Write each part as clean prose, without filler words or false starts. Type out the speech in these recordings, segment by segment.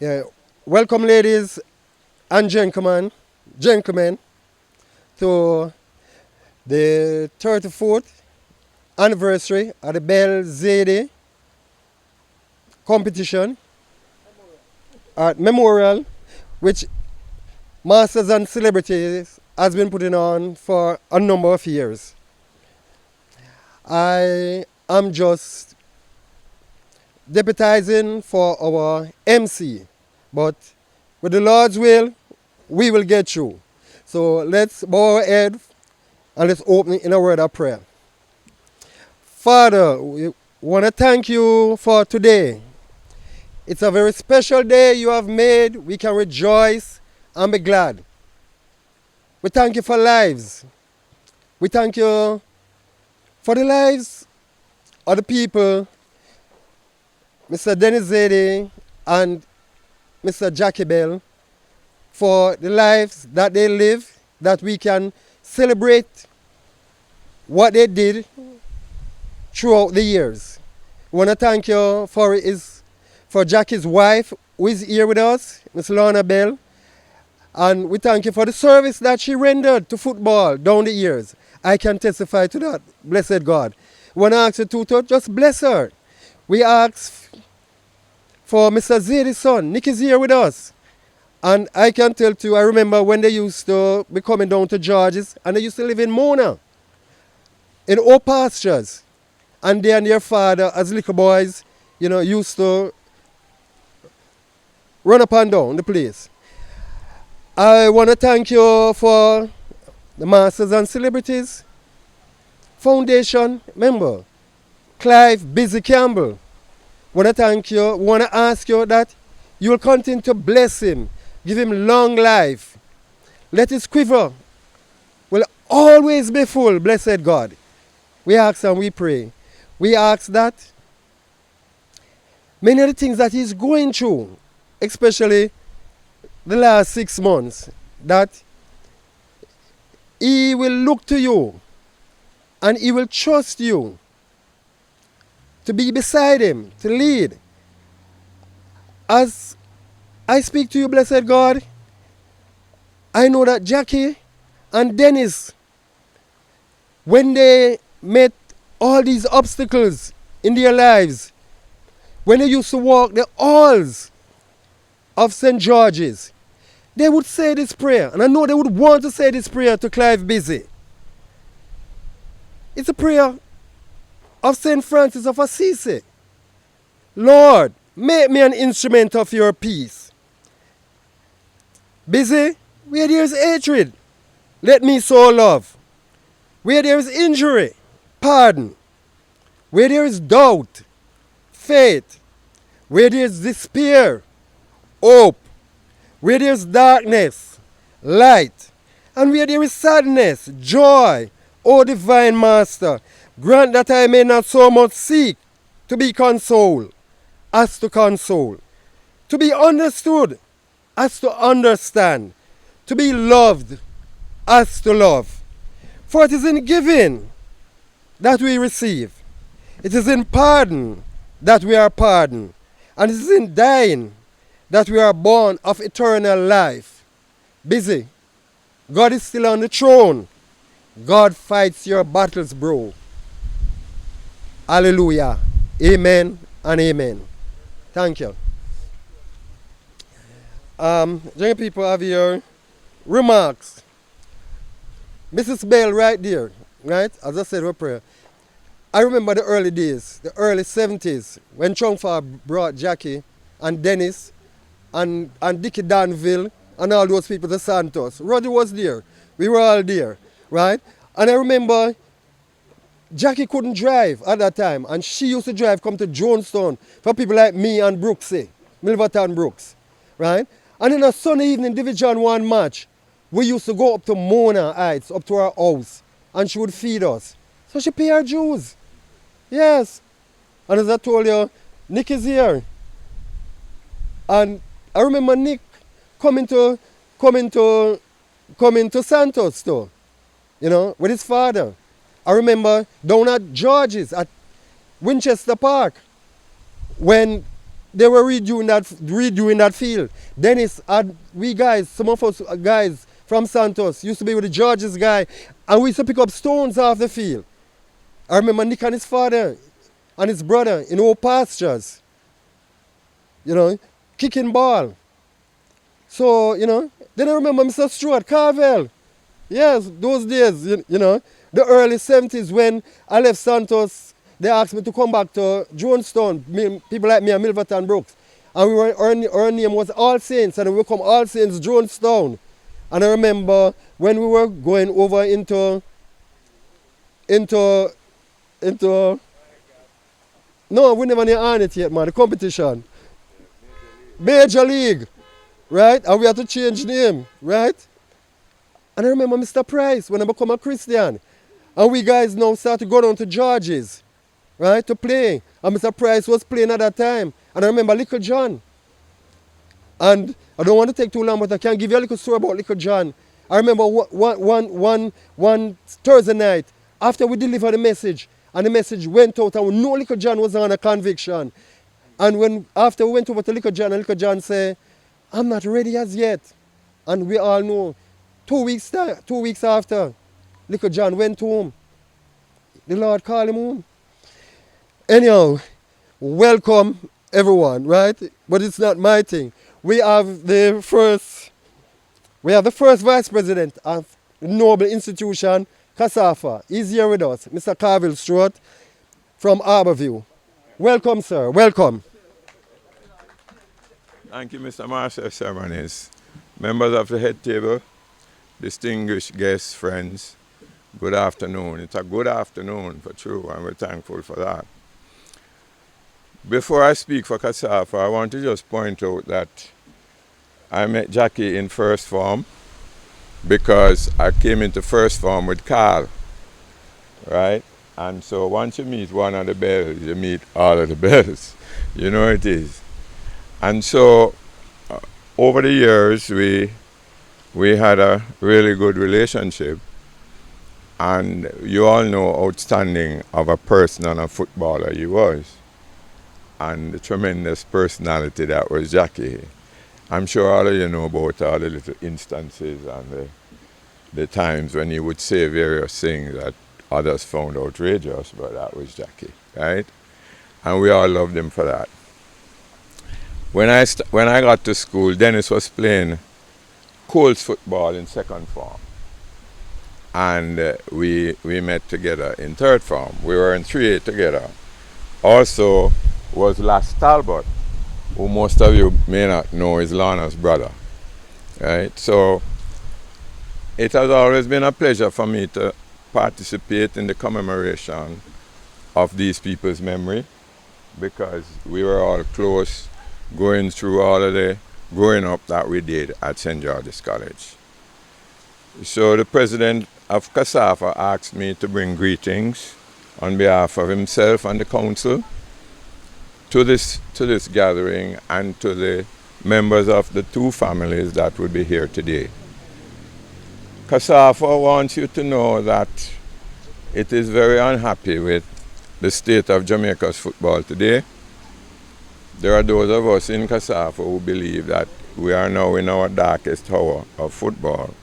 Yeah. Welcome, ladies and gentlemen, to the 34th anniversary of the BELL-ZIADie competition at Memorial, which Masters and Celebrities has been putting on for a number of years. I am just deputizing for our MC, but with the Lord's will, we will get through. So let's bow our head and let's open in a word of prayer. Father, we want to thank you for today. It's a very special day you have made. We can rejoice and be glad. We thank you for lives. We thank you for the lives of the people, Mr. Dennis Zadie and Mr. Jackie Bell, for the lives that they live, that we can celebrate what they did throughout the years. We want to thank you for Jackie's wife, who is here with us, Miss Lorna Bell, and we thank you for the service that she rendered to football down the years. I can testify to that, blessed God. We want to ask you to just bless her. We ask for Mr. Zadie's son. Nick is here with us. And I can tell you, I remember when they used to be coming down to George's, and they used to live in Mona, in old pastures. And they and their father, as little boys, used to run up and down the place. I want to thank you for the Masters and Celebrities Foundation member, Clive Busy Campbell. Want to thank you, want to ask you that you will continue to bless him, give him long life. Let his quiver will always be full, blessed God. We ask and we pray. We ask that many of the things that he's going through, especially the last 6 months, that he will look to you and he will trust you to be beside him, to lead. As I speak to you, blessed God, I know that Jackie and Dennis, when they met all these obstacles in their lives, when they used to walk the halls of St. George's, they would say this prayer, and I know they would want to say this prayer to Clive Busy. It's a prayer of St. Francis of Assisi. Lord, make me an instrument of your peace. Busy, where there is hatred, let me sow love. Where there is injury, pardon. Where there is doubt, faith. Where there is despair, hope. Where there is darkness, light. And where there is sadness, joy. O divine Master, grant that I may not so much seek to be consoled as to console, to be understood as to understand, to be loved as to love. For it is in giving that we receive. It is in pardon that we are pardoned. And it is in dying that we are born of eternal life. Busy. God is still on the throne. God fights your battles, bro. Hallelujah. Amen and amen. Thank you. Young people have your remarks. Mrs. Bell right there, right? As I said, we prayer. I remember the early days, the early 70s, when Chongfa brought Jackie and Dennis and Dickie Danville and all those people to Santos. Roddy was there. We were all there, right? And I remember Jackie couldn't drive at that time, and she used to drive come to Jonestown for people like me and Brooksy, Milverton Brooks, right? And in a Sunday evening Division 1 match, we used to go up to Mona Heights, up to her house, and she would feed us. So she paid her dues. Yes. And as I told you, Nick is here. And I remember Nick coming to Santos too, with his father. I remember down at George's at Winchester Park when they were redoing that field. Dennis had, we guys, some of us guys from Santos used to be with the Georges guy, and we used to pick up stones off the field. I remember Nick and his father and his brother in old pastures, you know, kicking ball. So, you know, then I remember Mr. Stuart Carvel. Yes, those days, you know, the early 70s when I left Santos, they asked me to come back to Jonestown, people like me and Milverton Brooks. And we were, our name was All Saints, and we come All Saints Jonestown. And I remember when we were going over into no, we never near on it yet, man, the competition. Major League, right? And we had to change name, right? And I remember Mr. Price when I become a Christian. And we guys now start to go down to George's, right, to play. And Mr. Price was playing at that time. And I remember Little John. And I don't want to take too long, but I can give you a little story about Little John. I remember one Thursday night, after we delivered the message, and the message went out, and we know Little John was on a conviction. And after we went over to Little John, and Little John said, I'm not ready as yet. And we all know, 2 weeks after, Little John went home. The Lord called him home. Anyhow, welcome everyone, right? But it's not my thing. We have the first vice president of the noble institution, CASAFA. He's here with us, Mr. Carville Stewart from Harborview. Welcome, sir. Welcome. Thank you, Mr. Marshal Ceremonies. Members of the head table, distinguished guests, friends, good afternoon. It's a good afternoon for true, and we're thankful for that. Before I speak for CASAFA, I want to just point out that I met Jackie in first form because I came into first form with Carl, right? And so once you meet one of the bells, you meet all of the bells. You know it is. And so over the years, we had a really good relationship. And you all know outstanding of a person and a footballer he was. And the tremendous personality that was Jackie. I'm sure all of you know about all the little instances and the times when he would say various things that others found outrageous, but that was Jackie, right? And we all loved him for that. When I got to school, Dennis was playing Colts football in second form. And we met together in third form. We were in 3A together. Also was Las Talbot, who most of you may not know is Lana's brother, right? So it has always been a pleasure for me to participate in the commemoration of these people's memory because we were all close going through all of the growing up that we did at St. George's College. So the president of CASAFA asked me to bring greetings on behalf of himself and the council to this gathering and to the members of the two families that would be here today. CASAFA wants you to know that it is very unhappy with the state of Jamaica's football today. There are those of us in CASAFA who believe that we are now in our darkest hour of football,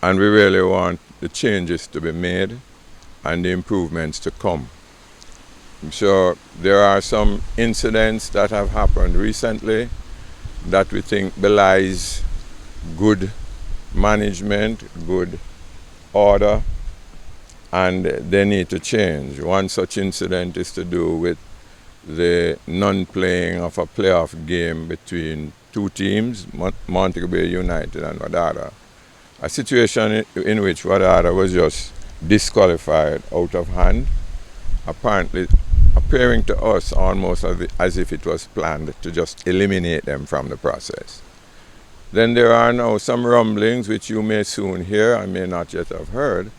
and we really want the changes to be made and the improvements to come. So there are some incidents that have happened recently that we think belies good management, good order, and they need to change. One such incident is to do with the non-playing of a playoff game between two teams, Montego Bay United and Wadada. A situation in which Wadada was just disqualified out of hand, apparently appearing to us almost as if it was planned to just eliminate them from the process. Then there are now some rumblings, which you may soon hear, I may not yet have heard,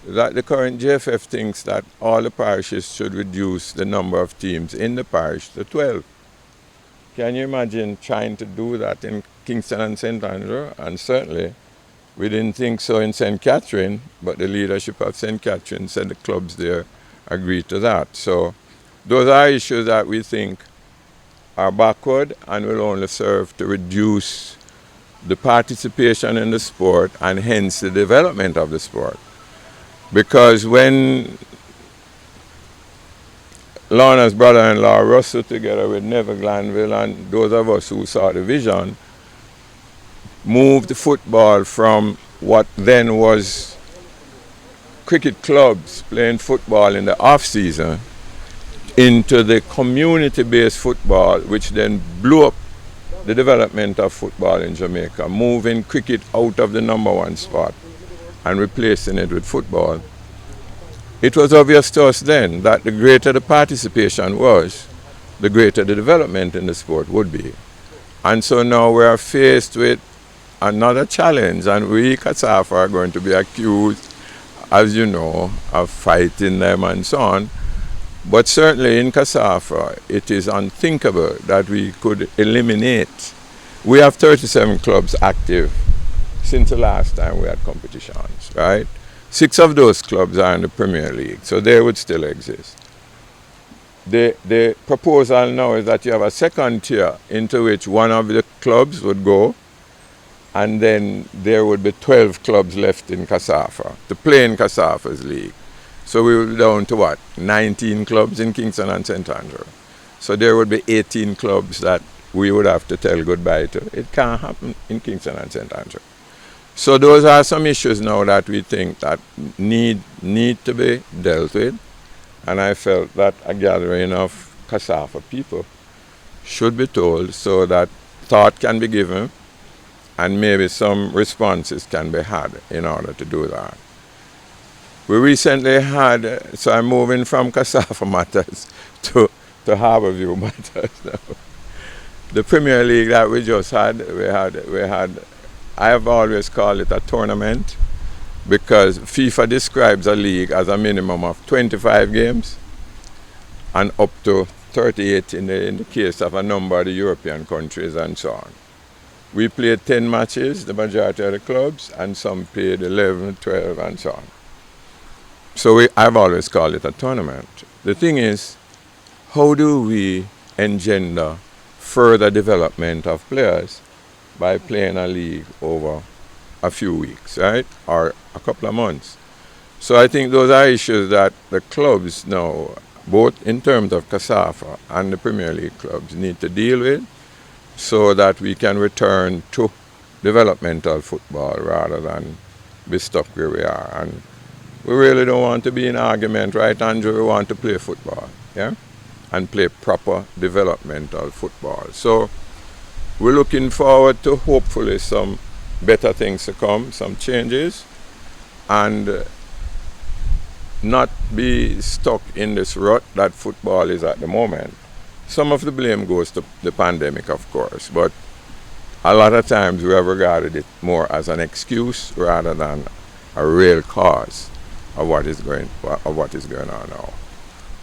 that the current JFF thinks that all the parishes should reduce the number of teams in the parish to 12. Can you imagine trying to do that in Kingston and St. Andrew? And certainly we didn't think so in St. Catherine, but the leadership of St. Catherine said the clubs there agreed to that. So those are issues that we think are backward and will only serve to reduce the participation in the sport and hence the development of the sport. Because when Lorna's brother-in-law Russell, together with Neville Glanville and those of us who saw the vision, moved football from what then was cricket clubs playing football in the off-season into the community-based football, which then blew up the development of football in Jamaica, moving cricket out of the #1 spot and replacing it with football. It was obvious to us then that the greater the participation was, the greater the development in the sport would be. And so now we are faced with another challenge, and we, CASAFA, are going to be accused, as you know, of fighting them and so on. But certainly in CASAFA, it is unthinkable that we could eliminate. We have 37 clubs active since the last time we had competitions, right? 6 of those clubs are in the Premier League, so they would still exist. The proposal now is that you have a second tier into which one of the clubs would go, and then there would be 12 clubs left in CASAFA to play in CASAFA's league. So we will be down to what? 19 clubs in Kingston and St. Andrew. So there would be 18 clubs that we would have to tell goodbye to. It can't happen in Kingston and St. Andrew. So those are some issues now that we think that need to be dealt with. And I felt that a gathering of CASAFA people should be told so that thought can be given and maybe some responses can be had in order to do that. We recently had, so I'm moving from CASAFA matters to Harborview matters now. The Premier League that we just had, we had, I have always called it a tournament because FIFA describes a league as a minimum of 25 games and up to 38 in the case of a number of the European countries and so on. We played 10 matches, the majority of the clubs, and some played 11, 12 and so on. So I've always called it a tournament. The thing is, how do we engender further development of players by playing a league over a few weeks, right? Or a couple of months. So I think those are issues that the clubs now, both in terms of CASAFA and the Premier League clubs, need to deal with so that we can return to developmental football rather than be stuck where we are. And we really don't want to be in argument, right, Andrew? We want to play football, yeah? And play proper developmental football. So we're looking forward to hopefully some better things to come, some changes, and not be stuck in this rut that football is at the moment. Some of the blame goes to the pandemic, of course, but a lot of times we have regarded it more as an excuse rather than a real cause of what is going on now.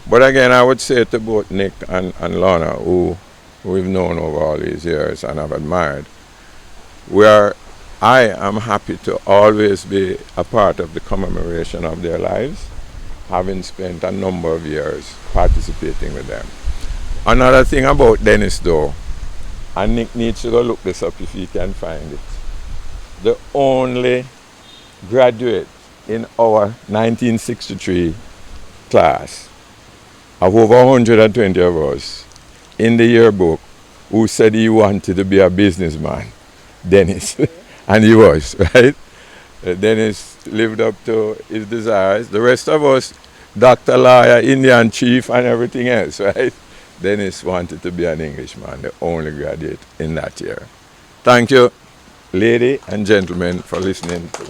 But again, I would say to both Nick and Lorna, who we've known over all these years and have admired, I am happy to always be a part of the commemoration of their lives, having spent a number of years participating with them. Another thing about Dennis, though, and Nick needs to go look this up if he can find it, the only graduate in our 1963 class of over 120 of us in the yearbook who said he wanted to be a businessman, Dennis. And he was, right? Dennis lived up to his desires. The rest of us, doctor, lawyer, Indian chief, and everything else, right? Dennis wanted to be an Englishman, the only graduate in that year. Thank you, lady and gentlemen, for listening to me.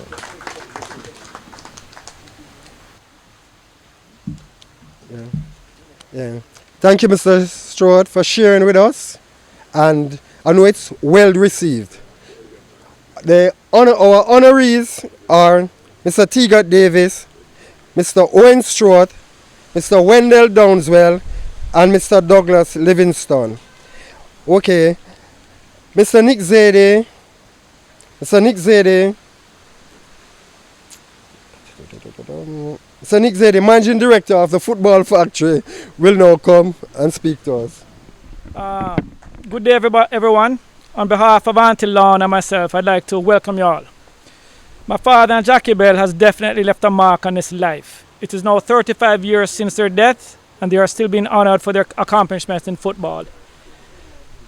Yeah. Thank you, Mr. Stewart, for sharing with us, and I know it's well received. Our honorees are Mr. Teagat Davis, Mr. Owen Stewart, Mr. Wendell Downswell, and Mr. Douglas Livingston. Okay, Mr. Nick Zadie, Managing Director of the Football Factory, will now come and speak to us. Good day, everyone. On behalf of Auntie Lawn and myself, I'd like to welcome you all. My father and Jackie Bell has definitely left a mark on his life. It is now 35 years since their death, and they are still being honored for their accomplishments in football.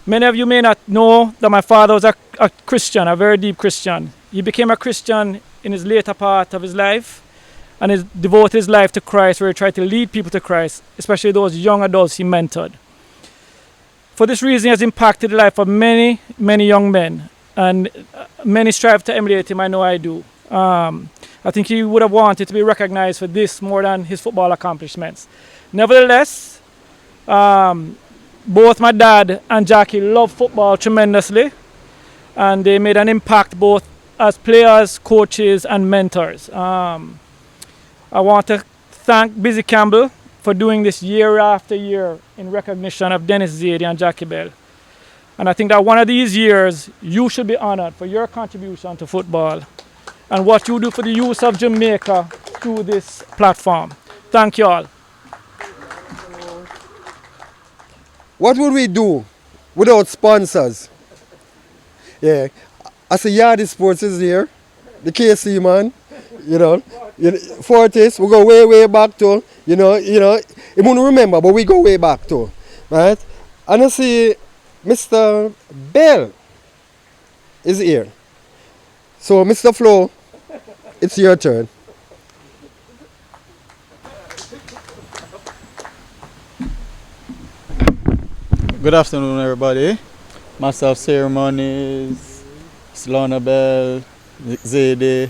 Many of you may not know that my father was a Christian, a very deep Christian. He became a Christian in his later part of his life, and he devoted his life to Christ, where he tried to lead people to Christ, especially those young adults he mentored. For this reason, he has impacted the life of many, many young men, and many strive to emulate him. I know I do. I think he would have wanted to be recognized for this more than his football accomplishments. Nevertheless, both my dad and Jackie love football tremendously, and they made an impact both as players, coaches, and mentors. I want to thank Busy Campbell for doing this year after year in recognition of Dennis Zadie and Jackie Bell. And I think that one of these years, you should be honored for your contribution to football and what you do for the youth of Jamaica through this platform. Thank you all. What would we do without sponsors? Yeah, I see Yardie Sports is here, the KC man, Fortis, we go way, way back to, you wouldn't remember, but we go way back to, right? And I see Mr. Bell is here. So, Mr. Flo, it's your turn. Good afternoon, everybody. Master of Ceremonies, Mr. Lorna Bell, Zadie,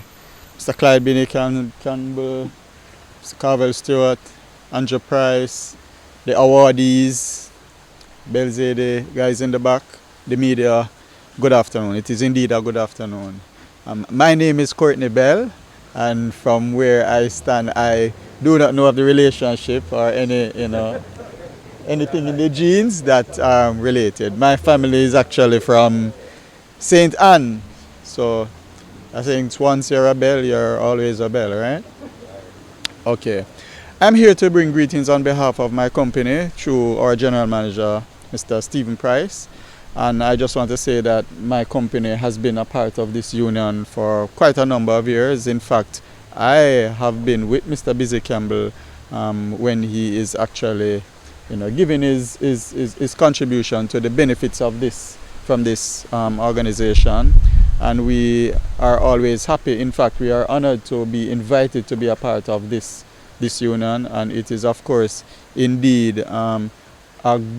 Mr. Clyde Binney Campbell, Mr. Carvel Stewart, Andrew Price, the awardees, BELL-ZIADIE, guys in the back, the media. Good afternoon. It is indeed a good afternoon. My name is Courtney Bell, and from where I stand, I do not know of the relationship or anything in the genes that are related. My family is actually from St. Anne, so I think once you're a Bell, you're always a Bell, right? Okay. I'm here to bring greetings on behalf of my company through our general manager, Mr. Stephen Price. And I just want to say that my company has been a part of this union for quite a number of years. In fact, I have been with Mr. Busy Campbell when he is actually giving his contribution to the benefits of this from this organization. And we are always happy. In fact, we are honored to be invited to be a part of this union, and it is, of course, indeed a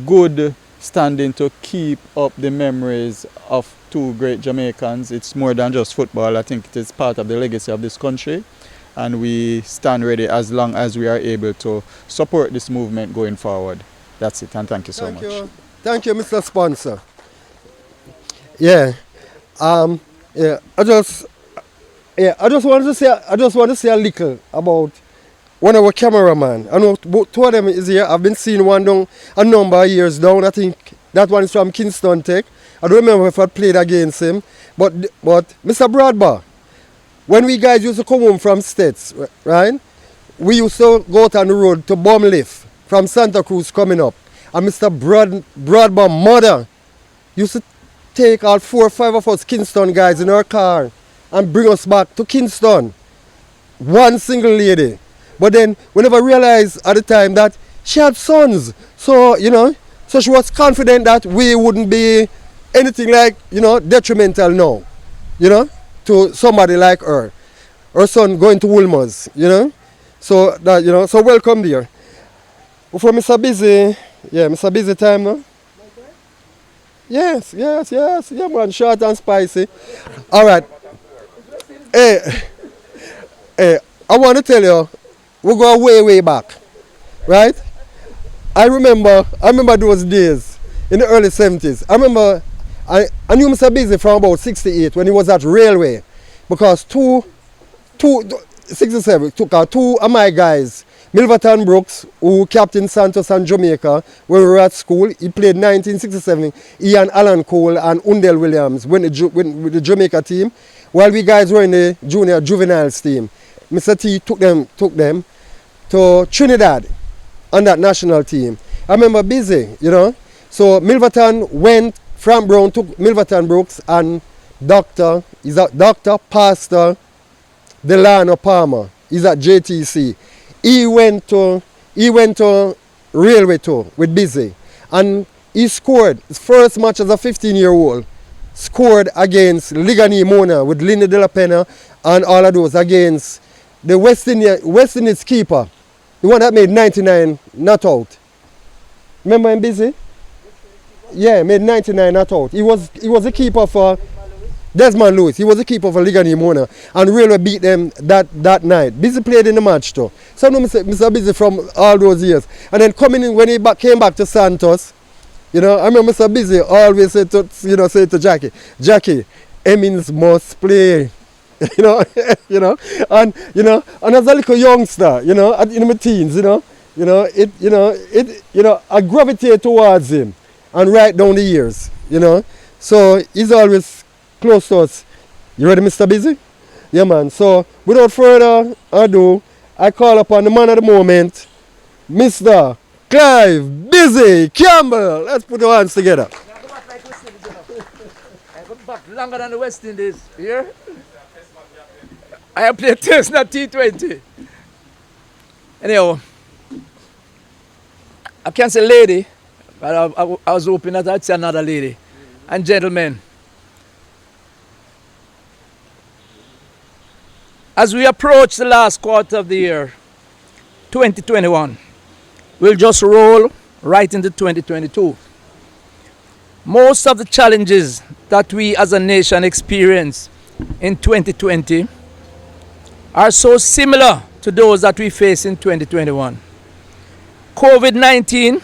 good standing to keep up the memories of two great Jamaicans. It's more than just football. I think it is part of the legacy of this country, and we stand ready as long as we are able to support this movement going forward. That's it, and thank you so much. Thank you, Mr. Sponsor. Yeah. I just want to say a little about one of our cameraman. I know two of them is here. I've been seeing one down a number of years down. I think that one is from Kingston Tech. I don't remember if I played against him. But Mr. Bradbar, when we guys used to come home from States, right? We used to go out on the road to Bumlift from Santa Cruz coming up. And Mr. Bradbar mother used to take all 4 or 5 of us Kingston guys in her car and bring us back to Kingston. One single lady. But then we never realized at the time that she had sons. So, so she was confident that we wouldn't be anything like, detrimental now, to somebody like her. Her son going to Woolmer's, So that, so welcome dear. For Mr. Busy, Mr. Busy time now. Yes, yeah man, short and spicy. All right. Hey, I want to tell you, we go way, way back, right? I remember those days in the early 70s. I remember I knew Mr. Busy from about 68 when he was at Railway, because 67 took two of my guys, Milverton Brooks, who captained Santos and Jamaica when we were at school. He played 1967. He and Alan Cole and Undell Williams went with the Jamaica team, while we guys were in the juveniles team. Mr. T took them to Trinidad on that national team. I remember Busy, So Milverton went from Brown to Milverton Brooks, and Dr. Pastor Delano Palmer is at JTC. He went to Railway Tour with Busy, and he scored his first match as a 15-year-old. Scored against Ligani Mona with Linda De La Pena and all of those against the West Indies keeper, the one that made 99 not out. Remember him, Busy? Yeah, made 99 not out. He was the keeper for Desmond Lewis. He was the keeper for Ligani Mona, and Railway beat them that night. Busy played in the match too. So I know Mr. Busy from all those years. And then coming in when he came back to Santos, you know, I remember Mr. Busy always say to Jackie, Emmons must play. And as a little youngster, in my teens, I gravitate towards him and right down the years, So he's always close to us. You ready, Mr. Busy? Yeah, man. So without further ado, I call upon the man of the moment, Mr. Clive Busy Campbell. Let's put our hands together. I go back like West Indies, I go back longer than the West Indies. Here? I have played Test, not T20. Anyhow, I can't say lady, but I was hoping that I'd say another lady. And gentlemen, as we approach the last quarter of the year, 2021, we'll just roll right into 2022. Most of the challenges that we as a nation experience in 2020 are so similar to those that we face in 2021. COVID-19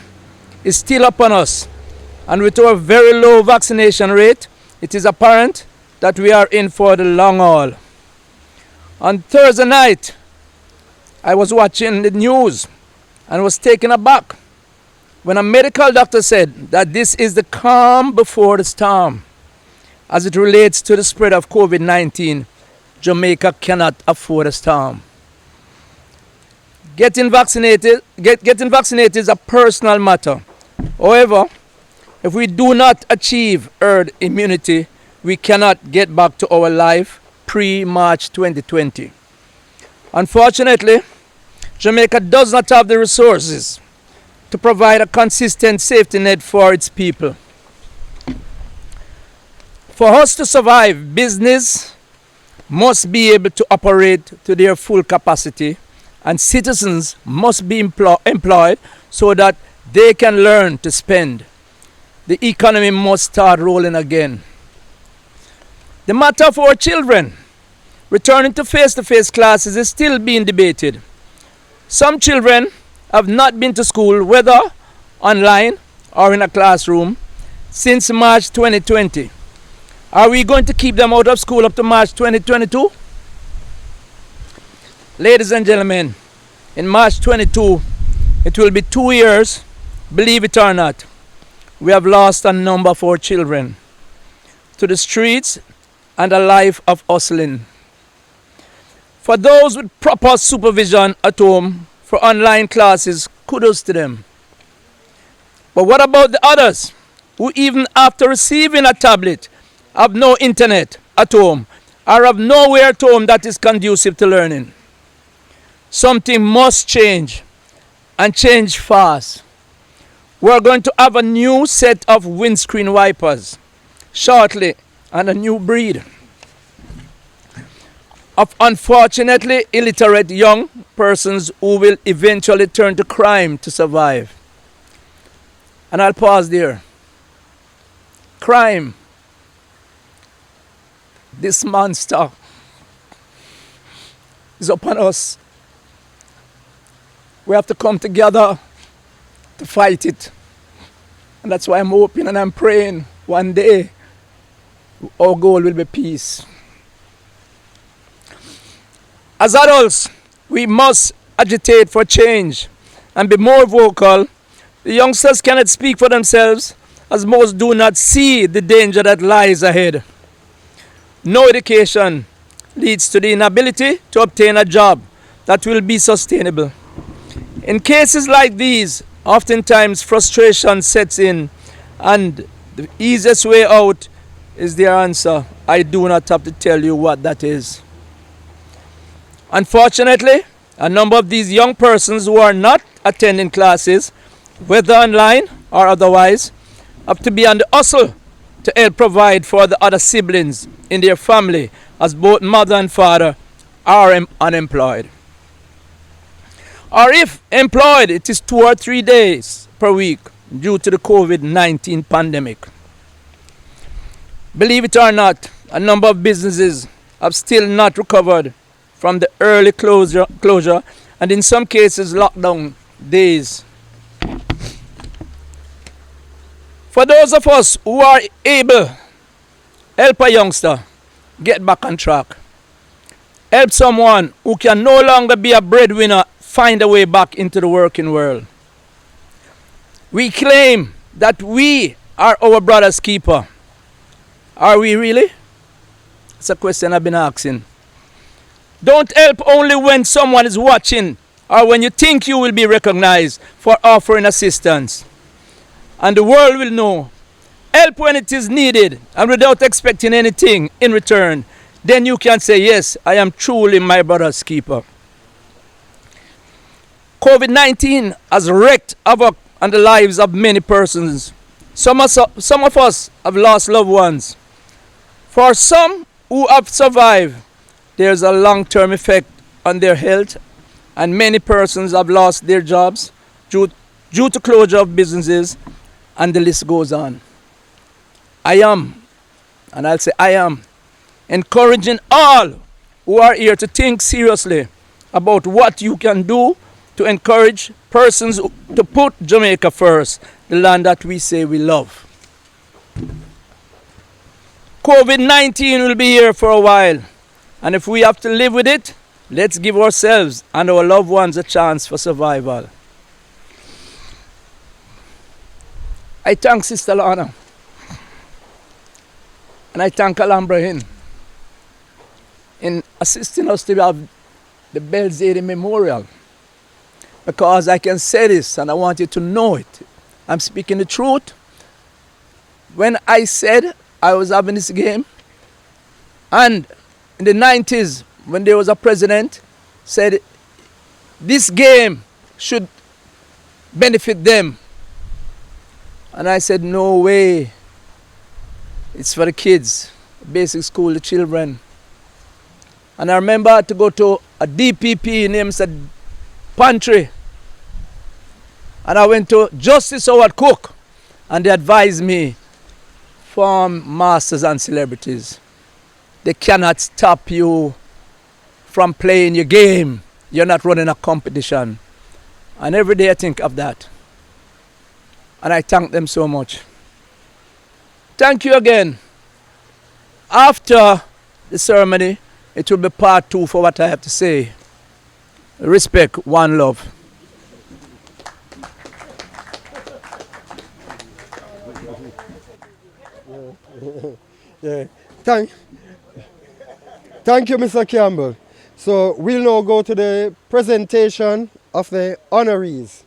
is still upon us, and with our very low vaccination rate, it is apparent that we are in for the long haul. On Thursday night, I was watching the news and was taken aback when a medical doctor said that this is the calm before the storm. As it relates to the spread of COVID-19, Jamaica cannot afford a storm. Getting vaccinated is a personal matter. However, if we do not achieve herd immunity, we cannot get back to our life pre-March 2020. Unfortunately, Jamaica does not have the resources to provide a consistent safety net for its people. For us to survive, business must be able to operate to their full capacity, and citizens must be employed so that they can learn to spend. The economy must start rolling again. The matter of our children returning to face-to-face classes is still being debated. Some children have not been to school, whether online or in a classroom, since March 2020. Are we going to keep them out of school up to March 2022? Ladies and gentlemen, in March 22, it will be 2 years, believe it or not. We have lost a number of our children to the streets and a life of hustling. For those with proper supervision at home for online classes, kudos to them. But what about the others who, even after receiving a tablet, have no internet at home or have nowhere at home that is conducive to learning? Something must change, and change fast. We're going to have a new set of windscreen wipers shortly, and a new breed of unfortunately illiterate young persons who will eventually turn to crime to survive. And I'll pause there. Crime. This monster is upon us. We have to come together to fight it. And that's why I'm hoping and I'm praying one day our goal will be peace. As adults, we must agitate for change and be more vocal. The youngsters cannot speak for themselves, as most do not see the danger that lies ahead. No education leads to the inability to obtain a job that will be sustainable. In cases like these, oftentimes frustration sets in And the easiest way out is the answer. I do not have to tell you what that is. Unfortunately, a number of these young persons who are not attending classes, whether online or otherwise, have to be on the hustle to help provide for the other siblings in their family, as both mother and father are unemployed. Or if employed, it is 2 or 3 days per week due to the COVID-19 pandemic. Believe it or not, a number of businesses have still not recovered from the early closure and in some cases lockdown days. For those of us who are able, help a youngster get back on track. Help someone who can no longer be a breadwinner find a way back into the working world. We claim that we are our brother's keeper. Are we really? It's a question I've been asking. Don't help only when someone is watching or when you think you will be recognized for offering assistance. And the world will know. Help when it is needed and without expecting anything in return. Then you can say, yes, I am truly my brother's keeper. COVID-19 has wreaked havoc on the lives of many persons. Some of us have lost loved ones. For some who have survived, there's a long-term effect on their health, and many persons have lost their jobs due to closure of businesses, and the list goes on. I am encouraging all who are here to think seriously about what you can do to encourage persons to put Jamaica first, the land that we say we love. COVID-19 will be here for a while, and if we have to live with it, let's give ourselves and our loved ones a chance for survival. I thank Sister Lana, and I thank Alhambra in assisting us to have the BELL-ZIADIE Memorial, because I can say this and I want you to know it. I'm speaking the truth. When I said I was having this game, and in the 90s when there was a president said this game should benefit them, and I said no way, it's for the kids, basic school, the children. And I remember I had to go to a DPP named said Pantry, and I went to Justice Howard Cook, and they advised me, form masters and celebrities, they cannot stop you from playing your game. You're not running a competition. And every day I think of that, and I thank them so much. Thank you again. After the ceremony, it will be part 2 for what I have to say. Respect, one love. Yeah. Thank you, Mr. Campbell. So we'll now go to the presentation of the honorees.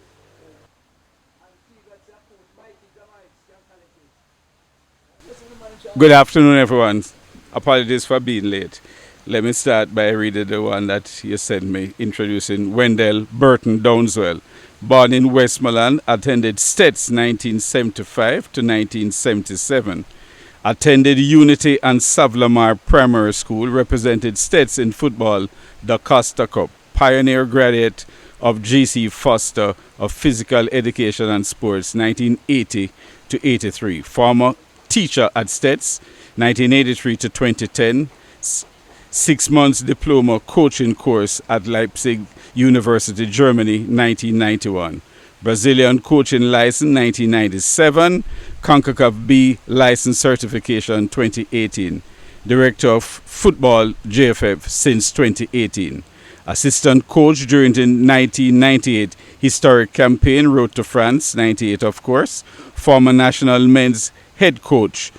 Good afternoon, everyone. Apologies for being late. Let me start by reading the one that you sent me, introducing Wendell Burton Downswell. Born in Westmoreland, attended STETS 1975 to 1977. Attended Unity and Savlamar Primary School, represented STETS in football, the Costa Cup. Pioneer graduate of G.C. Foster of Physical Education and Sports, 1980 to 83. Former teacher at STETS, 1983 to 2010. 6 months diploma coaching course at Leipzig University, Germany, 1991. Brazilian coaching license, 1997. CONCACAF B license certification, 2018. Director of football, JFF, since 2018. Assistant coach during the 1998 historic campaign, Road to France, 98 of course. Former national men's head coach,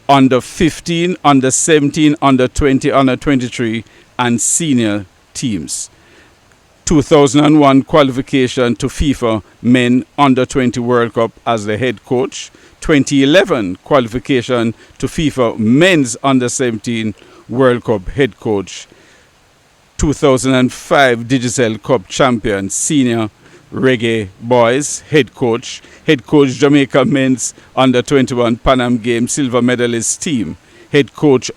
under 15, under 17, under 20, under 23, and senior teams. 2001 qualification to FIFA Men Under-20 World Cup as the head coach. 2011 qualification to FIFA Men's Under-17 World Cup head coach. 2005 Digicel Cup champion, senior reggae boys head coach. Head coach Jamaica Men's Under-21 Pan Am Games silver medalist team. Head coach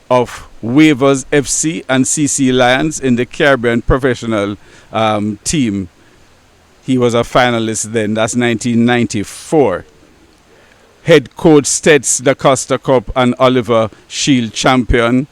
of Waivers FC and CC Lions in the Caribbean professional team. He was a finalist then. That's 1994. Head coach Stets Da Costa Cup and Oliver Shield champion.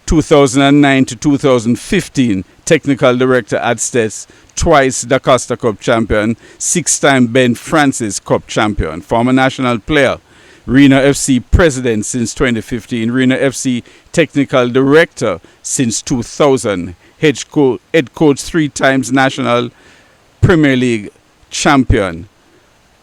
2009 to 2015 technical director at Stets, twice Da Costa Cup champion, 6-time Ben Francis Cup champion, former national player, Reno FC president since 2015, Reno FC technical director since 2000, head coach 3 times national Premier League champion,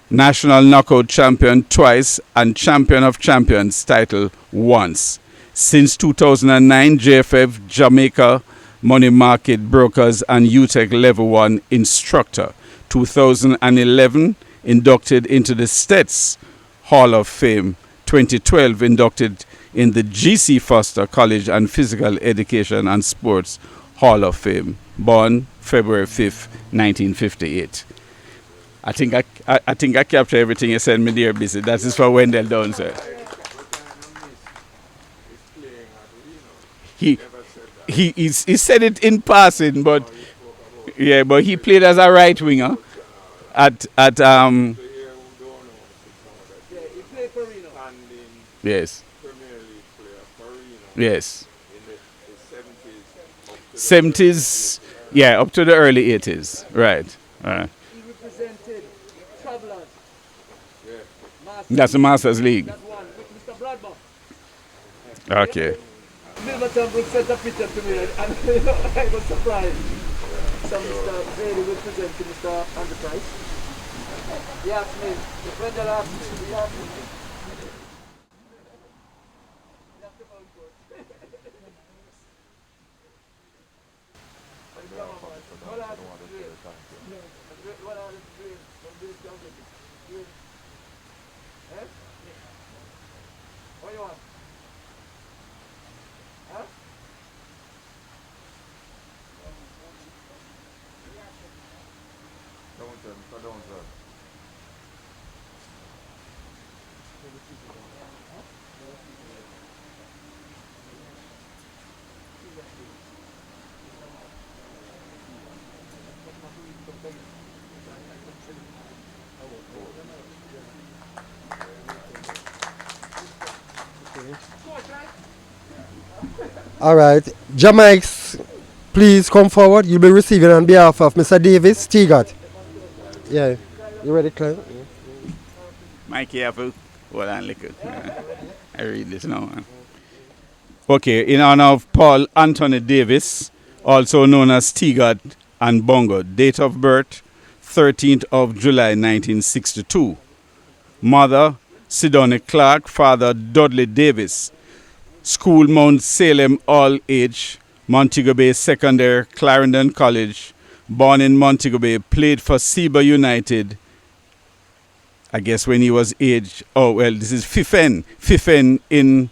national knockout champion twice, and champion of champions title once. Since 2009, JFF Jamaica Money Market Brokers and UTEC Level 1 instructor. 2011, inducted into the Stets Hall of Fame. 2012, inducted in the GC Foster College and Physical Education and Sports Hall of Fame. Born February 5th, 1958. I think I captured everything you said, my dear busy. That is for Wendell Downs, sir. He said it in passing, but yeah, but he played as a right winger at yes. Yes. 70s, yeah, up to the early 80s, right. Right. He represented Travelers. That's the Masters League. That one with Mr. Bradman. Okay. Milverton Brook sent a picture to me and I was surprised. So Mr. Brady will present to Mr. Underprice. He asked me, the friend that asked me, he asked me. What do you want? Huh? All right. Jamaics, please come forward. You'll be receiving on behalf of Mr. Davis Teagot. Yeah. You ready, Clive? Yeah. Mikey, hold on, look. I read this now. Okay, in honor of Paul Anthony Davis, also known as Teagot and Bongo. Date of birth, 13th of July, 1962. Mother, Sidonie Clark. Father, Dudley Davis. School, Mount Salem All Age, Montego Bay Secondary, Clarendon College. Born in Montego Bay, played for Seba United. I guess when he was age, this is Fifen in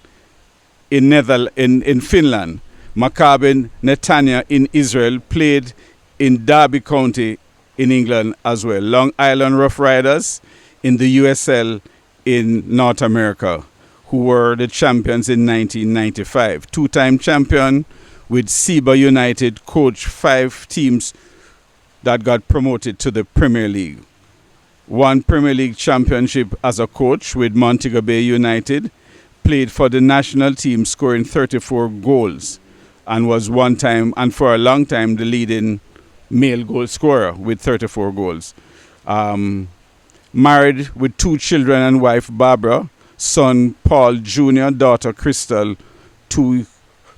Finland. Maccabi Netanya in Israel, played in Derby County in England as well. Long Island Rough Riders in the USL in North America, who were the champions in 1995. 2-time champion with Seba United, coached 5 teams that got promoted to the Premier League. 1 Premier League championship as a coach with Montego Bay United, played for the national team, scoring 34 goals, and was one time, and for a long time, the leading male goal scorer with 34 goals. Married with 2 children and wife Barbara, son Paul Jr., daughter Crystal, 2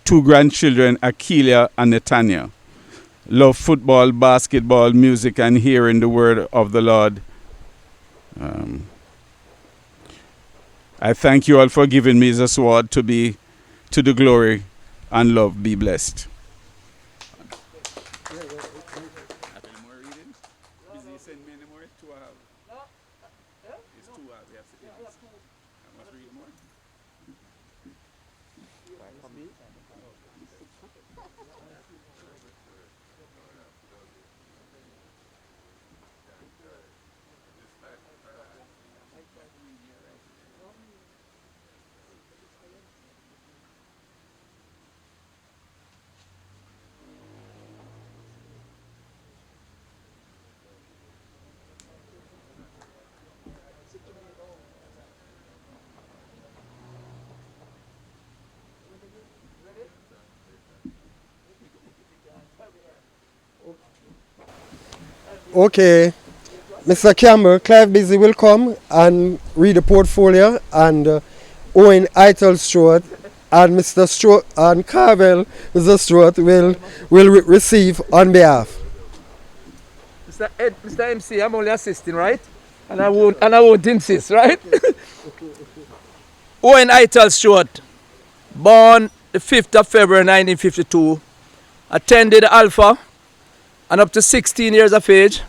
grandchildren Akeelia and Netanya. Love football, basketball, music, and hearing the word of the Lord. I thank you all for giving me this award to be to the glory and love. Be blessed. Okay, Mr. Campbell, Clive Busy will come and read the portfolio, and Owen Eitel Stewart and Mr. Stewart and Carvel Mr. Stewart will receive on behalf. Mr. MC, I'm only assisting, right? And I won't insist, right? Owen Eitel Stewart, born the 5th of February 1952, attended Alpha and up to 16 years of age.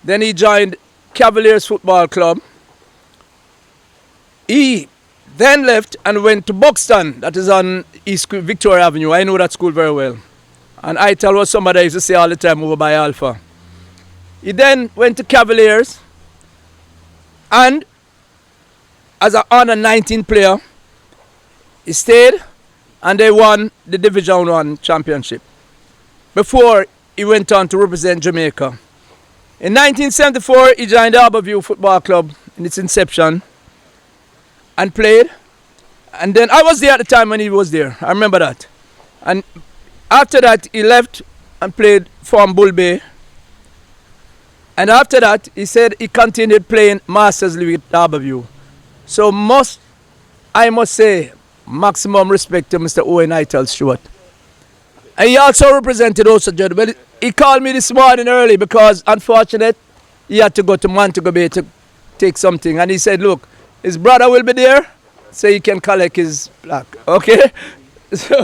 Then he joined Cavaliers Football Club. He then left and went to Buxton, that is on East Victoria Avenue. I know that school very well. And Eitel was somebody I used to see all the time over by Alpha. He then went to Cavaliers, and as an under 19 player, he stayed and they won the Division 1 championship before he went on to represent Jamaica. In 1974, he joined the Harborview Football Club in its inception and played. And then I was there at the time when he was there. I remember that. And after that, he left and played for Bull Bay. And after that, he said he continued playing Masters League at Harborview. So I must say, maximum respect to Mr. Owen Eitel Stewart. And he also represented also Judge. But he called me this morning early because, unfortunately, he had to go to Montego Bay to take something. And he said, look, his brother will be there, so he can collect his plaque. Okay? So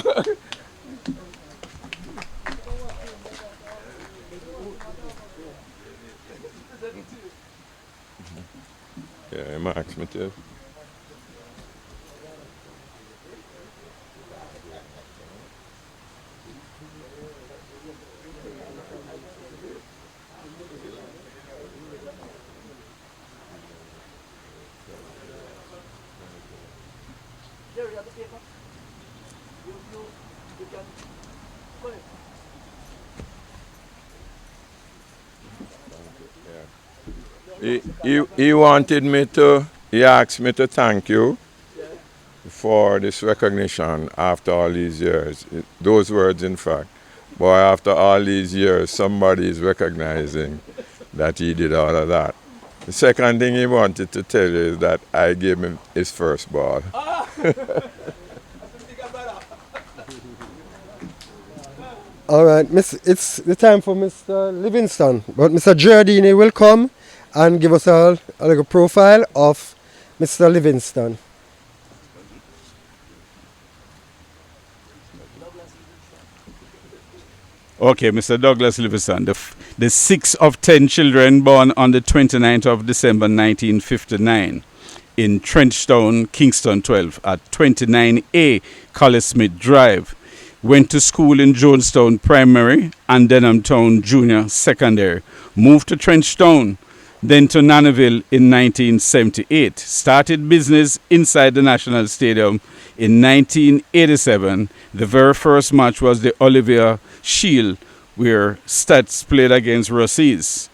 yeah, Max, me too. He wanted me to, he asked me to thank you for this recognition after all these years. Those words, in fact. Boy, after all these years, somebody is recognizing that he did all of that. The second thing he wanted to tell you is that I gave him his first ball. All right, it's the time for Mr. Livingston, but Mr. Giardini will come and give us a little profile of Mr. Livingston. Okay, Mr. Douglas Livingston, the sixth of 10 children born on the 29th of December 1959 in Trenchtown, Kingston 12 at 29A Collis Smith Drive. Went to school in Jonestown Primary and Denham Town Junior Secondary. Moved to Trenchtown, then to Nanaville in 1978. Started business inside the National Stadium in 1987. The very first match was the Olivier Shield, where Stats played against Rossies.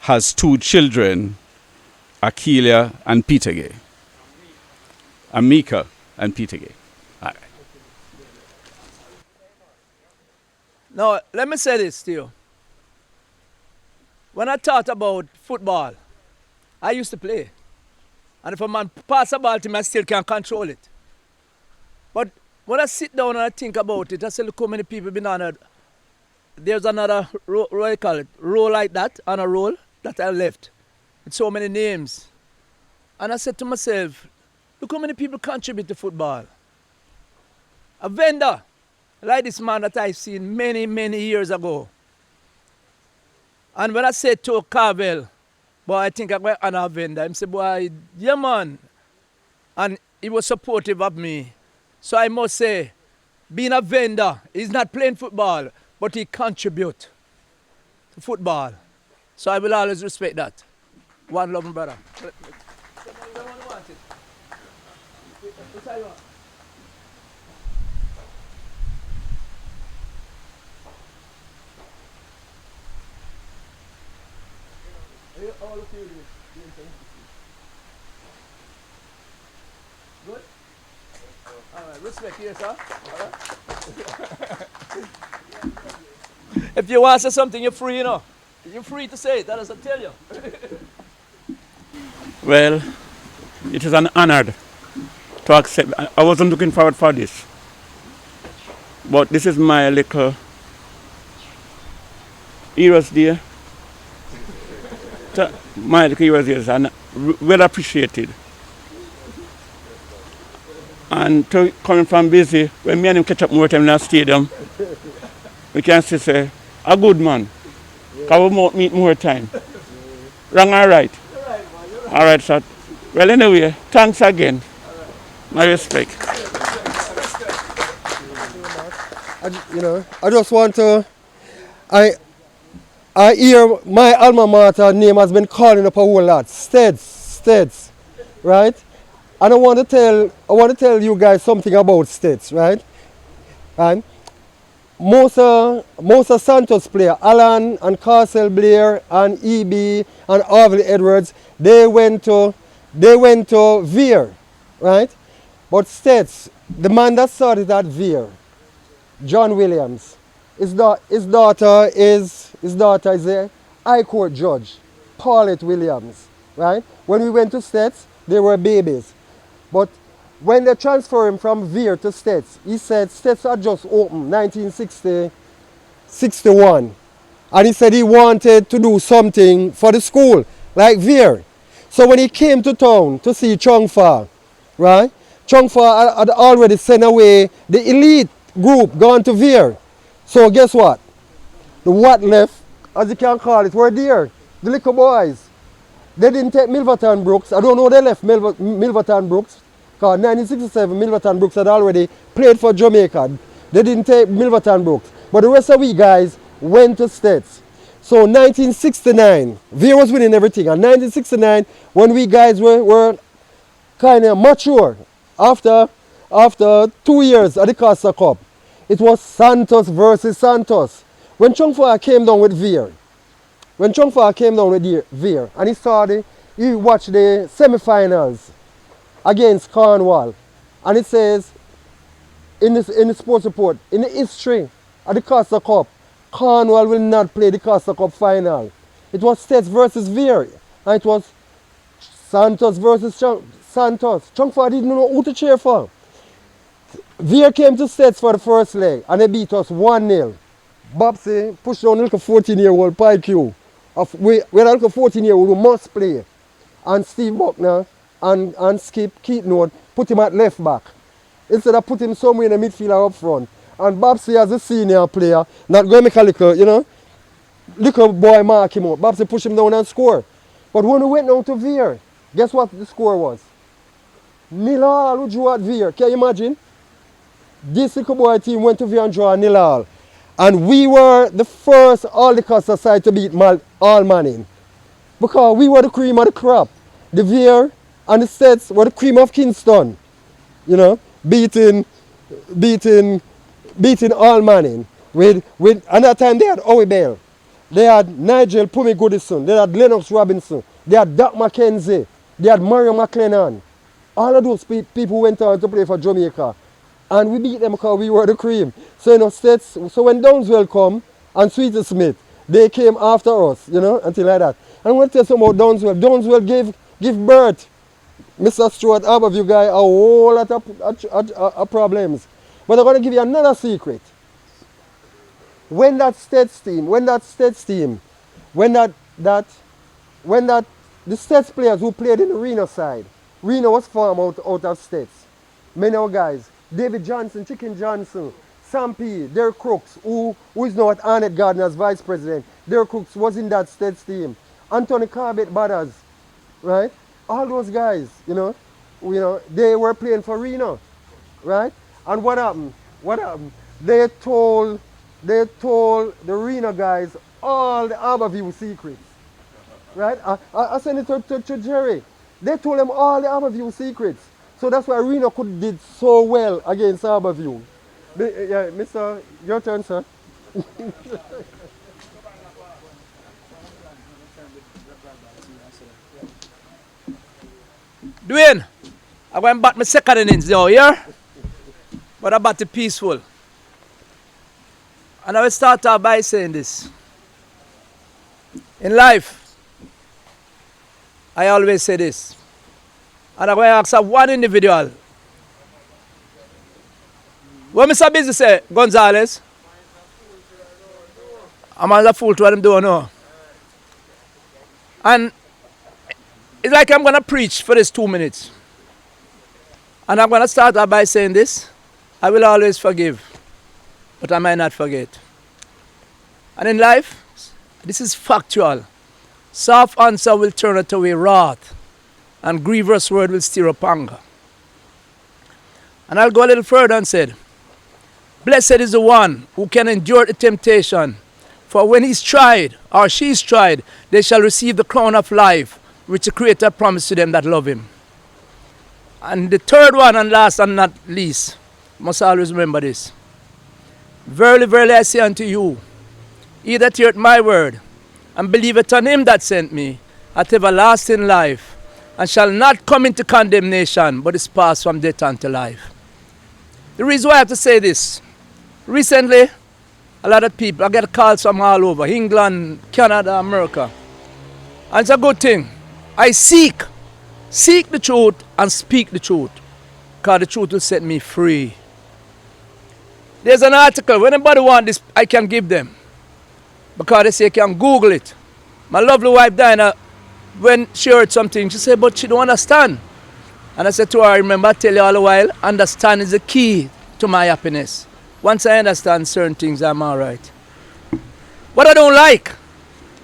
Has two children, Akeelia and Peter Gay. Amika and Peter Gay. All right. now, let me say this to you. When I thought about football, I used to play. And if a man pass a ball to me, I still can't control it. But when I sit down and I think about it, I say, look how many people been on it. There's another what do you call it? Roll like that, on a roll that I left. With so many names. And I said to myself, look how many people contribute to football. A vendor, like this man that I seen many, many years ago. And when I said to Carvel, boy, I think I'm going to honor a vendor. He said, boy, yeah, man. And he was supportive of me. So I must say, being a vendor, he's not playing football, but he contribute to football. So I will always respect that. One love, my brother. Good? Alright, respect here, sir. If you want to say something, you're free, you know. You're free to say it, that is I tell you. Well, it is an honor to accept. I wasn't looking forward for this. But this is my little Heroes Day. My little Heroes Day is well appreciated. And coming from busy, when me and him catch up more time in the stadium, we can say, a good man. Because we meet more time. Wrong or right? All right, sir. Well, anyway, thanks again. My respect. I just want to, I hear my alma mater name has been calling up a whole lot. States, right? And I want to tell you guys something about States, right? And most of Santos player, Alan and Castle Blair and EB and Arville Edwards, they went to Veer, right? But States, the man that started at Veer, John Williams, his daughter is a High Court judge, Paulette Williams, right? When we went to States, they were babies. But when they transferred him from Veer to States, he said States had just opened 1961. And he said he wanted to do something for the school, like Veer. So when he came to town to see Chung Fa, right? Chung Fa had already sent away the elite group gone to Veer. So guess what? The what left, as you can call it, were there. The little boys. They didn't take Milverton Brooks. I don't know they left Milverton Brooks. Because 1967, Milverton Brooks had already played for Jamaica. They didn't take Milverton Brooks. But the rest of we guys went to States. So 1969, Veer was winning everything. And 1969, when we guys were kind of mature, after 2 years at the Costa Cup, it was Santos versus Santos. When Chung Fa came down with Veer, and he watched the semi-finals against Cornwall, and it says in the sports report, in the history of the Costa Cup, Cornwall will not play the Costa Cup final. It was States versus Veer, and it was Santos versus Santos. Chung Fa didn't know who to cheer for. Veer came to States for the first leg, and they beat us 1-0. Bobsy pushed down a little 14-year-old PQ. We had a little 14-year-old who must play. And Steve Buckner and Skip Keaton put him at left back. Instead of putting him somewhere in the midfield up front. And Bobsy as a senior player, not going to make a little boy mark him out. Bobsy pushed him down and score. But when we went down to Veer, guess what the score was? 0-0 who drew at Veer. Can you imagine? This little boy team went to Veer and drew 0-0. And we were the first all the Costa side to beat All Manning. Because we were the cream of the crop. The Veer and the States were the cream of Kingston. You know, beating All Manning. And that time they had Howie Bell. They had Nigel Pumi Goodison. They had Lennox Robinson. They had Doc McKenzie. They had Mario McLennan. All of those people went on to play for Jamaica. And we beat them because we were the cream. So, you know, States, so when Downswell come and Sweeter Smith, they came after us, you know, until like that. And I want to tell you something about Downswell. Downswell gave birth, Mr. Stuart Aberview guy, a whole lot of problems. But I'm going to give you another secret. When the States players who played in the Reno side, Reno was formed out of States. Many of guys. David Johnson, Chicken Johnson, Sam P, Derek Crooks, who is now at Arnett Garden as vice president. Derek Crooks was in that States team. Anthony Corbett Butters, right? All those guys, you know, they were playing for Reno, right? And what happened? What happened? They told the Reno guys all the Harborview secrets. Right? I sent it to Jerry. They told them all the Harborview secrets. So that's why Reno could did so well against Harborview. Yeah, Mr. Your turn, sir. Dwayne, I'm going to bat my second innings now, here. But I bat it peaceful. And I will start out by saying this. In life, I always say this. And I'm going to ask one individual. What Mr. Busy say, Gonzalez? I'm as a fool to what I'm doing now. And it's like I'm going to preach for this 2 minutes. And I'm going to start out by saying this. I will always forgive, but I might not forget. And in life, this is factual. Soft answer will turn it away wrath, and grievous word will stir up anger. And I'll go a little further and said, blessed is the one who can endure the temptation, for when he's tried, or she's tried, they shall receive the crown of life, which the Creator promised to them that love him. And the third one, and last and not least, must always remember this. Verily, verily, I say unto you, he that heareth my word, and believeth on him that sent me, hath everlasting life, and shall not come into condemnation, but is passed from death unto life. The reason why I have to say this, recently, a lot of people, I get calls from all over, England, Canada, America. And it's a good thing. I seek the truth and speak the truth, because the truth will set me free. There's an article, when anybody wants this, I can give them. Because they say you can Google it. My lovely wife Diana, when she heard something, she said, but she don't understand. And I said to her, I remember I tell you all the while, understand is the key to my happiness. Once I understand certain things, I'm all right. What I don't like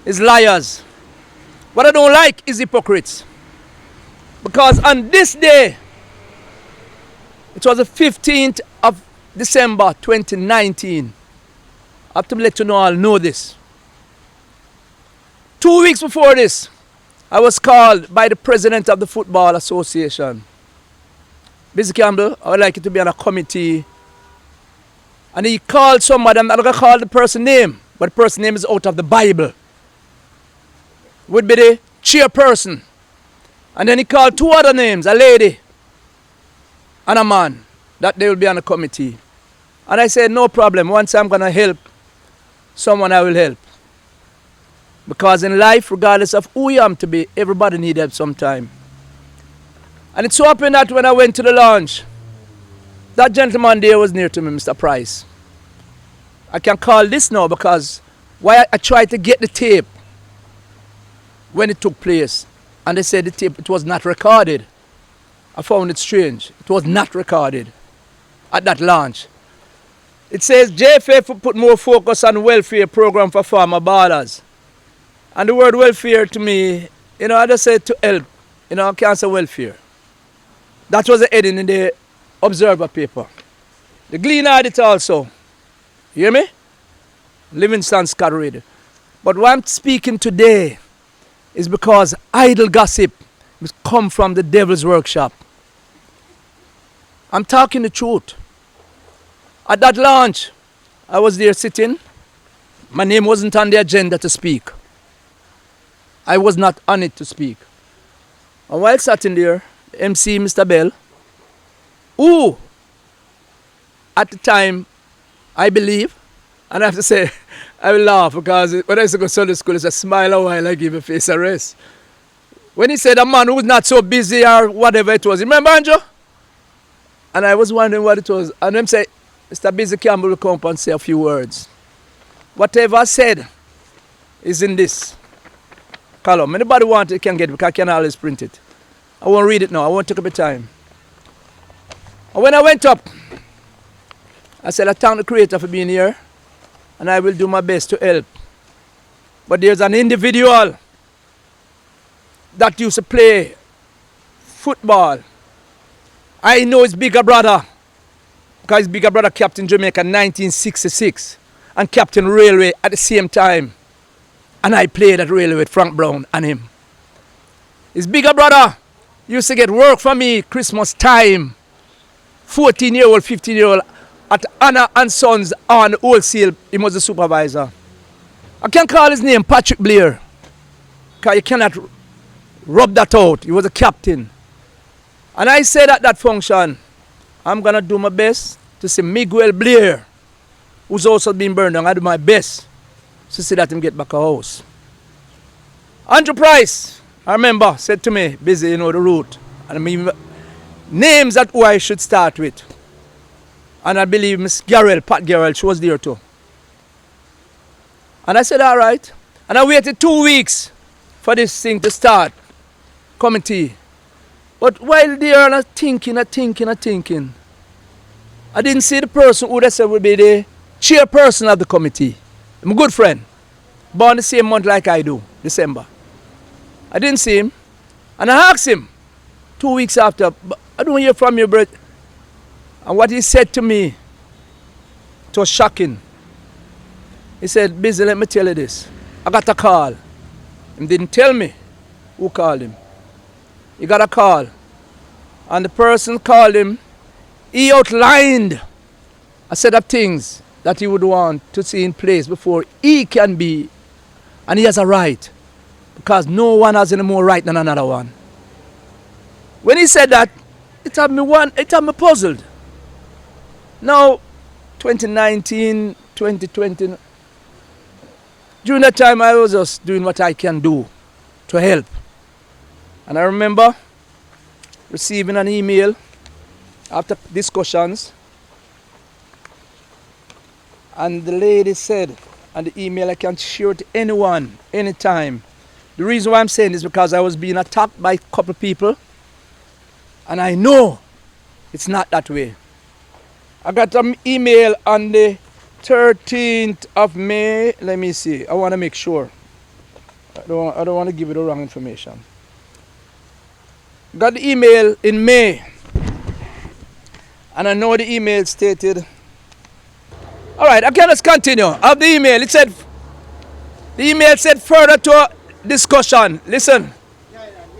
is liars. What I don't like is hypocrites. Because on this day, it was the 15th of December 2019. I have to let you know, I'll know this. 2 weeks before this, I was called by the president of the Football Association. Busy Campbell, I would like you to be on a committee. And he called somebody, I'm not going to call the person's name, but the person's name is out of the Bible. Would be the chairperson. And then he called two other names, a lady and a man, that they will be on a committee. And I said, no problem, once I'm going to help someone, I will help. Because in life, regardless of who you am to be, everybody needs help sometime. And it so happened that when I went to the lounge, that gentleman there was near to me, Mr. Price. I can call this now because why I tried to get the tape when it took place. And they said the tape, it was not recorded. I found it strange. It was not recorded at that launch. It says JFF put more focus on welfare program for farmer borders. And the word welfare to me, I just said to help. I can't say welfare. That was the heading in the Observer paper. The Gleaner had it also. You hear me? Livingston Scott Reed. But why I'm speaking today is because idle gossip come from the devil's workshop. I'm talking the truth. At that launch, I was there sitting. My name wasn't on the agenda to speak. I was not on it to speak. And while sitting there, the MC, Mr. Bell, who, at the time, I believe, and I have to say, I will laugh because when I used to go to Sunday school, it's a smile a while, I give a face a rest. When he said a man who was not so busy or whatever it was, remember, Andrew? And I was wondering what it was. And them say, Mr. Busy Campbell will come up and say a few words. Whatever I said is in this column. Anybody want it can get it because I can always print it. I won't read it now. I won't take up the time. And when I went up, I said, I thank the Creator for being here, and I will do my best to help. But there's an individual that used to play football. I know his bigger brother because his bigger brother captain Jamaica in 1966 and captain Railway at the same time. And I played at Railway with Frank Brown and him. His bigger brother used to get work for me Christmas time. 14-year-old, 15-year-old at Anna and Sons on wholesale. He was the supervisor. I can call his name Patrick Blair, because you cannot rub that out. He was a captain. And I said at that function, I'm going to do my best to see Miguel Blair, who's also been burned down. I do my best to see that him get back a house. Andrew Price, I remember, said to me, busy, you know, the route. And I mean, names that who I should start with. And I believe Miss Garrell, Pat Garrell, she was there too. And I said, all right. And I waited 2 weeks for this thing to start, committee. But while there, I'm thinking, I didn't see the person who they said would be the chairperson of the committee. I'm a good friend, born the same month like I do, December. I didn't see him. And I asked him 2 weeks after, I don't hear from you, bro. And what he said to me, it was shocking. He said, busy, let me tell you this. I got a call. He didn't tell me who called him. He got a call. And the person called him. He outlined a set of things that he would want to see in place before he can be. And he has a right. Because no one has any more right than another one. When he said that, it had me puzzled. Now, 2019, 2020, during that time I was just doing what I can do to help. And I remember receiving an email after discussions, and the lady said, and the email I can share to anyone, anytime. The reason why I'm saying this is because I was being attacked by a couple of people, and I know it's not that way. I got an email on the 13th of May. Let me see. I want to make sure. I don't want to give you the wrong information. Got the email in May. And I know the email stated. All right, okay, let's continue. Of the email, the email said further to a discussion. Listen.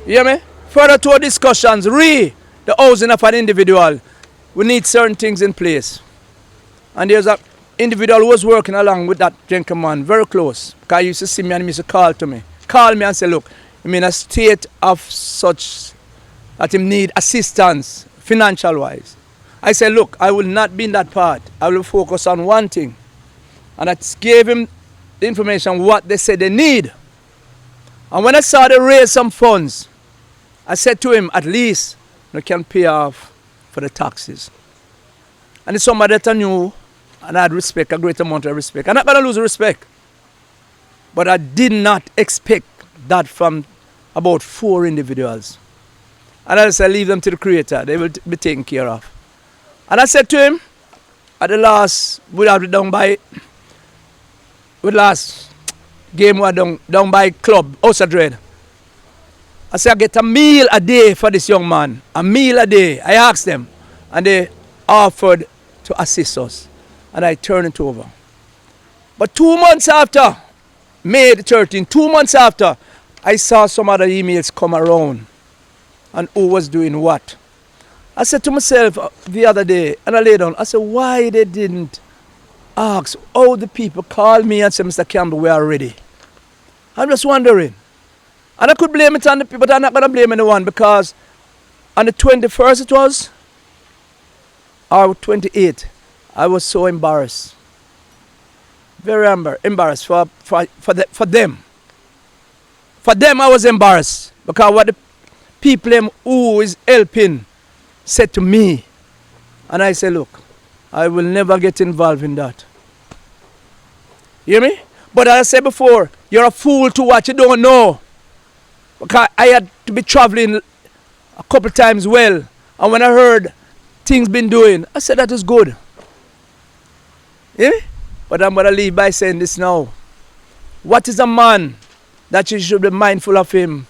You hear me? Further to our discussions, the housing of an individual. We need certain things in place. And there's an individual who was working along with that gentleman, very close. Because he used to see me and he used to call me and say, look, I'm in a state of such that he need assistance, financial-wise. I said, look, I will not be in that part. I will focus on one thing. And I gave him the information, what they said they need. And when I saw they raise some funds, I said to him, at least you can pay off for the taxes. And it's somebody that I knew, and I had respect, a great amount of respect. I'm not going to lose respect. But I did not expect that from about 4 individuals. And I said, leave them to the Creator. They will be taken care of. And I said to him, at the last, we have it down by, with last game we had down by club, House of Dread. I said, I get a meal a day for this young man. A meal a day. I asked them. And they offered to assist us. And I turned it over. But 2 months after, May the 13th, 2 months after, I saw some other emails come around. And who was doing what. I said to myself the other day, and I laid down, I said, why they didn't ask all the people call me and say, Mr. Campbell, we are ready. I'm just wondering. And I could blame it on the people, but I'm not going to blame anyone because on the 21st it was, or 28th, I was so embarrassed. Very embarrassed for them. For them I was embarrassed because what the people who is helping said to me, and I said, look, I will never get involved in that. You hear me? But as I said before, you're a fool to what you don't know. Because I had to be traveling a couple times well, and when I heard things been doing, I said that is good. Yeah? But I'm going to leave by saying this now. What is a man that you should be mindful of him?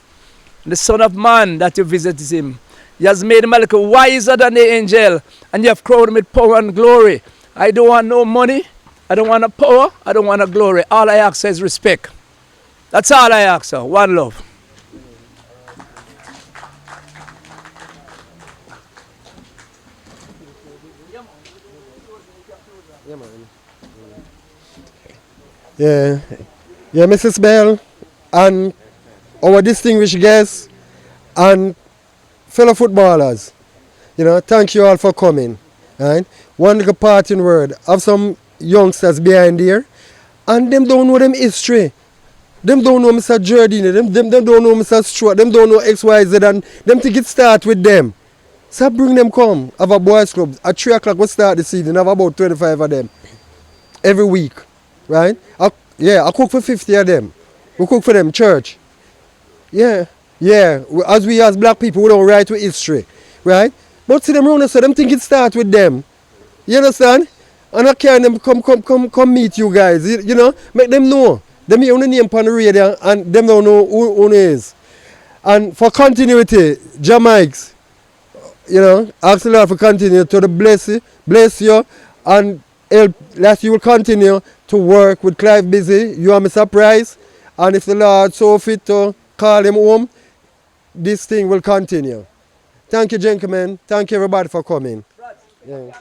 The Son of Man that you visit him. He has made him a little wiser than the angel, and you have crowned him with power and glory. I don't want no money. I don't want no power. I don't want no glory. All I ask is respect. That's all I ask, sir. One love. Yeah, yeah, Mrs. Bell, and our distinguished guests, and fellow footballers. You know, thank you all for coming. Right? One little parting word. Have some youngsters behind here, and them don't know them history. Them don't know Mr. Jardine, them don't know Mr. Stewart, them don't know XYZ, and them think it start with them. So bring them come. Have a boys club. At 3 o'clock we start this evening. Have about 25 of them. Every week. Right? I cook for 50 of them. We cook for them church. Yeah. As we as black people, we don't write with history. Right? But see them around, so them think it start with them. You understand? And I can them come meet you guys. You know, make them know. Them hear only name on the radio and them don't know who is. And for continuity, Jamaics, you know, ask the Lord for continue to bless you, and help that you will continue to work with Clive Busy, you and Mr. Price, and if the Lord so fit to call him home, this thing will continue. Thank you, gentlemen. Thank you, everybody, for coming. Yeah.